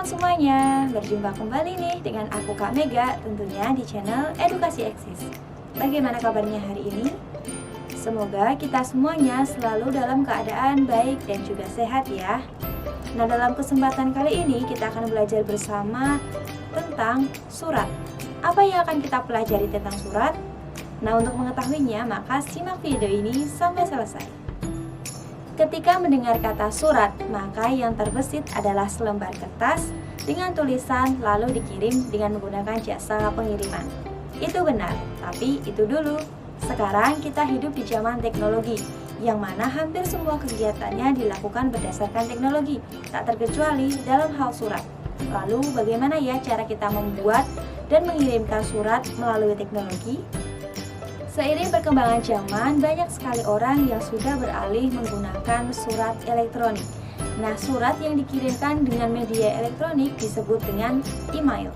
semuanya, berjumpa kembali nih dengan aku Kak Mega, tentunya di channel Edukasi Eksis. Bagaimana kabarnya hari ini? Semoga kita semuanya selalu dalam keadaan baik dan juga sehat ya. Nah, dalam kesempatan kali ini kita akan belajar bersama tentang surat. Apa yang akan kita pelajari tentang surat? Nah, untuk mengetahuinya maka simak video ini sampai selesai. Ketika mendengar kata surat, maka yang terbesit adalah selembar kertas dengan tulisan lalu dikirim dengan menggunakan jasa pengiriman. Itu benar, tapi itu dulu. Sekarang kita hidup di zaman teknologi, yang mana hampir semua kegiatannya dilakukan berdasarkan teknologi, tak terkecuali dalam hal surat. Lalu bagaimana ya cara kita membuat dan mengirimkan surat melalui teknologi? Seiring perkembangan zaman, banyak sekali orang yang sudah beralih menggunakan surat elektronik. Nah, surat yang dikirimkan dengan media elektronik disebut dengan email.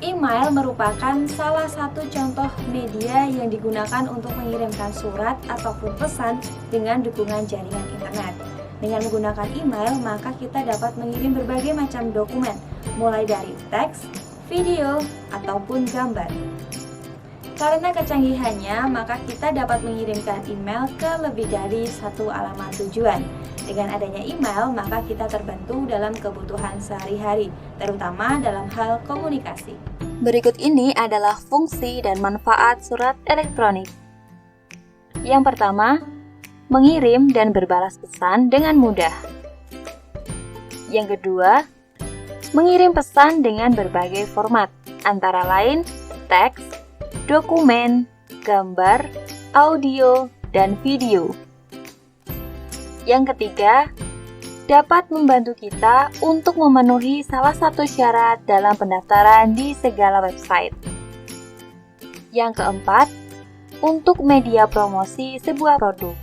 Email merupakan salah satu contoh media yang digunakan untuk mengirimkan surat ataupun pesan dengan dukungan jaringan internet. Dengan menggunakan email, maka kita dapat mengirim berbagai macam dokumen, mulai dari teks, video, ataupun gambar. Karena kecanggihannya, maka kita dapat mengirimkan email ke lebih dari satu alamat tujuan. Dengan adanya email, maka kita terbantu dalam kebutuhan sehari-hari, terutama dalam hal komunikasi. Berikut ini adalah fungsi dan manfaat surat elektronik. Yang pertama, mengirim dan berbalas pesan dengan mudah. Yang kedua, mengirim pesan dengan berbagai format, antara lain teks, dokumen, gambar, audio, dan video. Yang ketiga, dapat membantu kita untuk memenuhi salah satu syarat dalam pendaftaran di segala website. Yang keempat, untuk media promosi sebuah produk.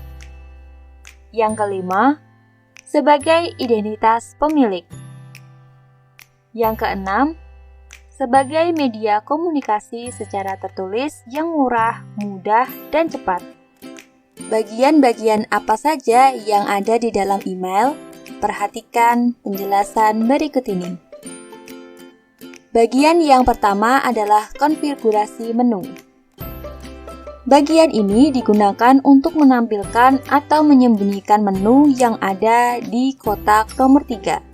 Yang kelima, sebagai identitas pemilik. Yang keenam, sebagai media komunikasi secara tertulis yang murah, mudah, dan cepat. Bagian-bagian apa saja yang ada di dalam email? Perhatikan penjelasan berikut ini. Bagian yang pertama adalah konfigurasi menu. Bagian ini digunakan untuk menampilkan atau menyembunyikan menu yang ada di kotak nomor 3.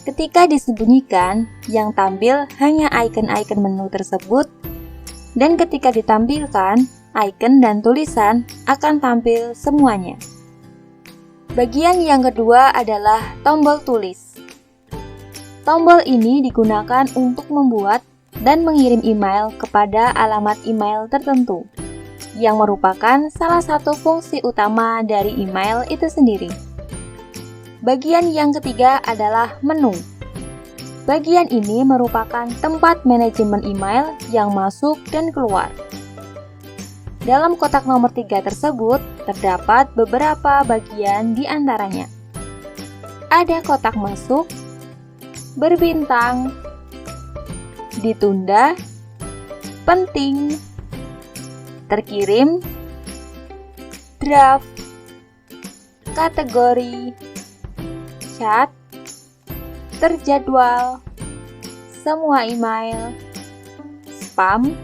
Ketika disembunyikan, yang tampil hanya icon-icon menu tersebut, dan ketika ditampilkan, icon dan tulisan akan tampil semuanya. Bagian yang kedua adalah tombol tulis. Tombol ini digunakan untuk membuat dan mengirim email kepada alamat email tertentu, yang merupakan salah satu fungsi utama dari email itu sendiri. Bagian yang ketiga adalah menu. Bagian ini merupakan tempat manajemen email yang masuk dan keluar. Dalam kotak nomor 3 tersebut, terdapat beberapa bagian di antaranya. Ada kotak masuk, berbintang, ditunda, penting, terkirim, draft, kategori, chat, terjadwal, semua email, spam,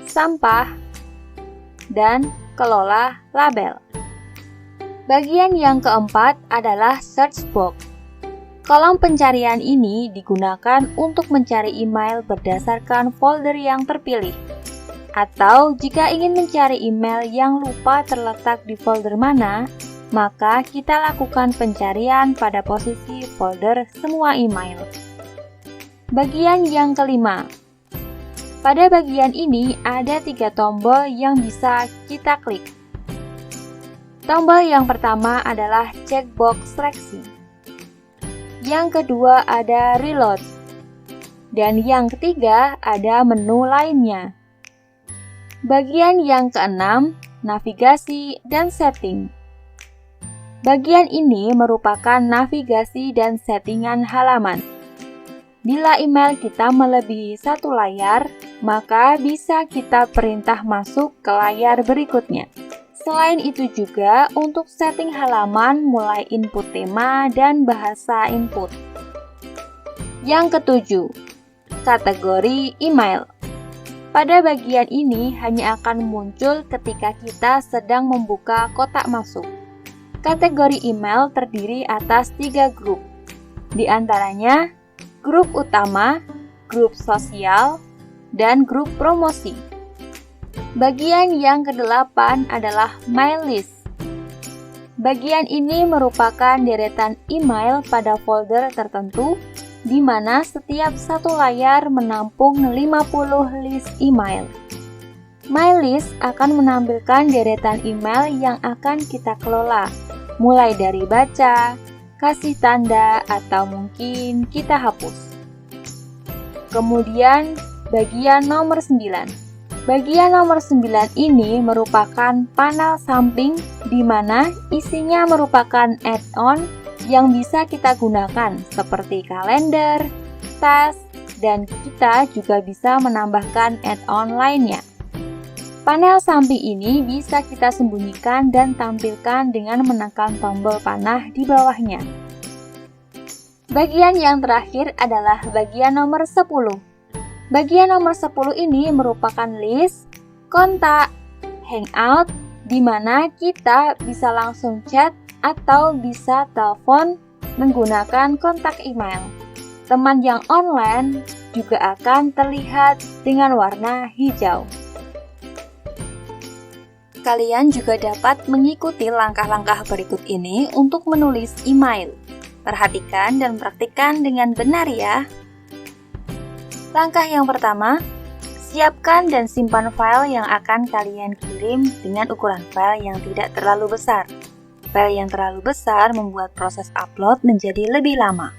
sampah, dan kelola label. Bagian yang keempat adalah search box. Kolom pencarian ini digunakan untuk mencari email berdasarkan folder yang terpilih. Atau jika ingin mencari email yang lupa terletak di folder mana, maka kita lakukan pencarian pada posisi folder semua email. Bagian yang kelima. Pada bagian ini ada 3 tombol yang bisa kita klik. Tombol yang pertama adalah checkbox seleksi. Yang kedua ada reload. Dan yang ketiga ada menu lainnya. Bagian yang keenam, navigasi dan setting. Bagian ini merupakan navigasi dan settingan halaman. Bila email kita melebihi 1 layar, maka bisa kita perintah masuk ke layar berikutnya. Selain itu juga untuk setting halaman mulai input tema dan bahasa input. Yang ketujuh, kategori email. Pada bagian ini hanya akan muncul ketika kita sedang membuka kotak masuk. Kategori email terdiri atas 3 grup. Di antaranya, grup utama, grup sosial, dan grup promosi. Bagian yang ke-8 adalah mail list. Bagian ini merupakan deretan email pada folder tertentu, di mana setiap satu layar menampung 50 list email. My list akan menampilkan deretan email yang akan kita kelola, mulai dari baca, kasih tanda, atau mungkin kita hapus. Kemudian, bagian nomor 9. Bagian nomor 9 ini merupakan panel samping di mana isinya merupakan add-on yang bisa kita gunakan seperti kalender, tas, dan kita juga bisa menambahkan add-on lainnya. Panel samping ini bisa kita sembunyikan dan tampilkan dengan menekan tombol panah di bawahnya. Bagian yang terakhir adalah bagian nomor 10. Bagian nomor 10 ini merupakan list, kontak, hangout, di mana kita bisa langsung chat atau bisa telepon menggunakan kontak email. Teman yang online juga akan terlihat dengan warna hijau. Kalian juga dapat mengikuti langkah-langkah berikut ini untuk menulis email. Perhatikan dan praktikkan dengan benar ya. Langkah yang pertama, siapkan dan simpan file yang akan kalian kirim dengan ukuran file yang tidak terlalu besar. File yang terlalu besar membuat proses upload menjadi lebih lama.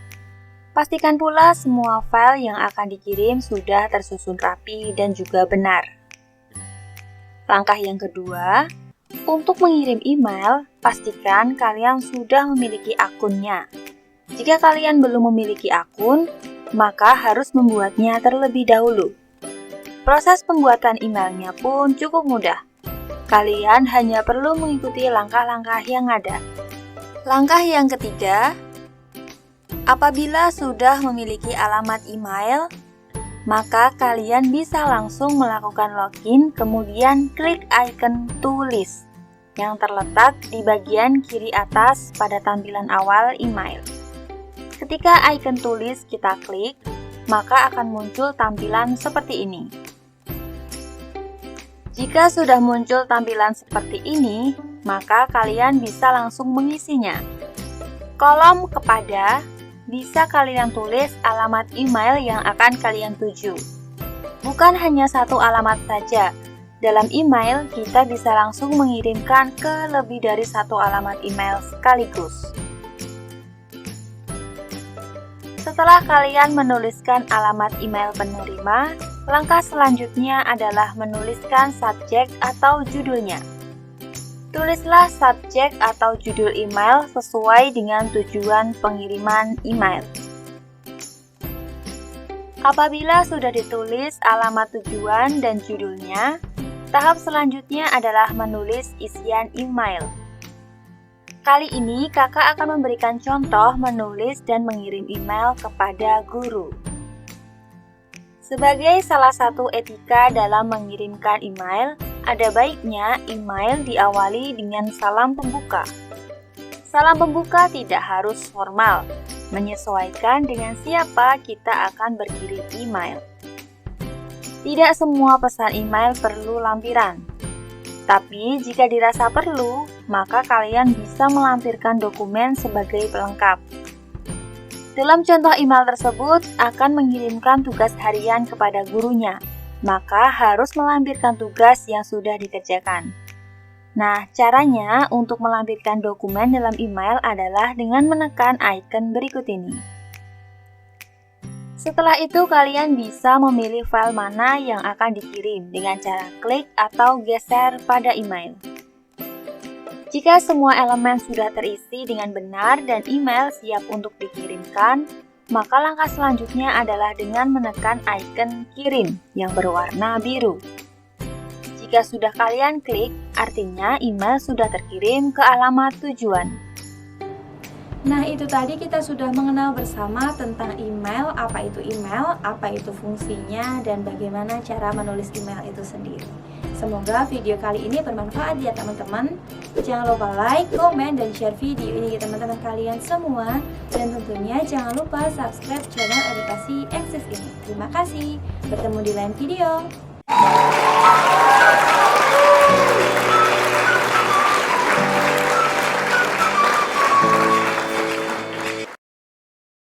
Pastikan pula semua file yang akan dikirim sudah tersusun rapi dan juga benar. Langkah yang kedua, untuk mengirim email, pastikan kalian sudah memiliki akunnya. Jika kalian belum memiliki akun, maka harus membuatnya terlebih dahulu. Proses pembuatan emailnya pun cukup mudah. Kalian hanya perlu mengikuti langkah-langkah yang ada. Langkah yang ketiga, apabila sudah memiliki alamat email, maka kalian bisa langsung melakukan login, kemudian klik icon tulis yang terletak di bagian kiri atas pada tampilan awal email. Ketika icon tulis kita klik, maka akan muncul tampilan seperti ini. Jika sudah muncul tampilan seperti ini, maka kalian bisa langsung mengisinya. Kolom kepada bisa kalian tulis alamat email yang akan kalian tuju. Bukan hanya satu alamat saja. Dalam email, kita bisa langsung mengirimkan ke lebih dari satu alamat email sekaligus. Setelah kalian menuliskan alamat email penerima, langkah selanjutnya adalah menuliskan subjek atau judulnya. Tulislah subjek atau judul email sesuai dengan tujuan pengiriman email. Apabila sudah ditulis alamat tujuan dan judulnya, tahap selanjutnya adalah menulis isian email. Kali ini kakak akan memberikan contoh menulis dan mengirim email kepada guru. Sebagai salah satu etika dalam mengirimkan email, ada baiknya email diawali dengan salam pembuka. Salam pembuka tidak harus formal, menyesuaikan dengan siapa kita akan berkirim email. Tidak semua pesan email perlu lampiran. Tapi jika dirasa perlu, maka kalian bisa melampirkan dokumen sebagai pelengkap. Dalam contoh email tersebut akan mengirimkan tugas harian kepada gurunya, maka harus melampirkan tugas yang sudah dikerjakan. Nah, caranya untuk melampirkan dokumen dalam email adalah dengan menekan icon berikut ini. Setelah itu, kalian bisa memilih file mana yang akan dikirim dengan cara klik atau geser pada email. Jika semua elemen sudah terisi dengan benar dan email siap untuk dikirimkan, maka langkah selanjutnya adalah dengan menekan icon kirim yang berwarna biru. Jika sudah kalian klik, artinya email sudah terkirim ke alamat tujuan. Nah, itu tadi kita sudah mengenal bersama tentang email, apa itu fungsinya, dan bagaimana cara menulis email itu sendiri. Semoga video kali ini bermanfaat ya teman-teman. Jangan lupa like, komen, dan share video ini ke teman-teman kalian semua. Dan tentunya jangan lupa subscribe channel Edukasi Eksis ini. Terima kasih. Bertemu di lain video.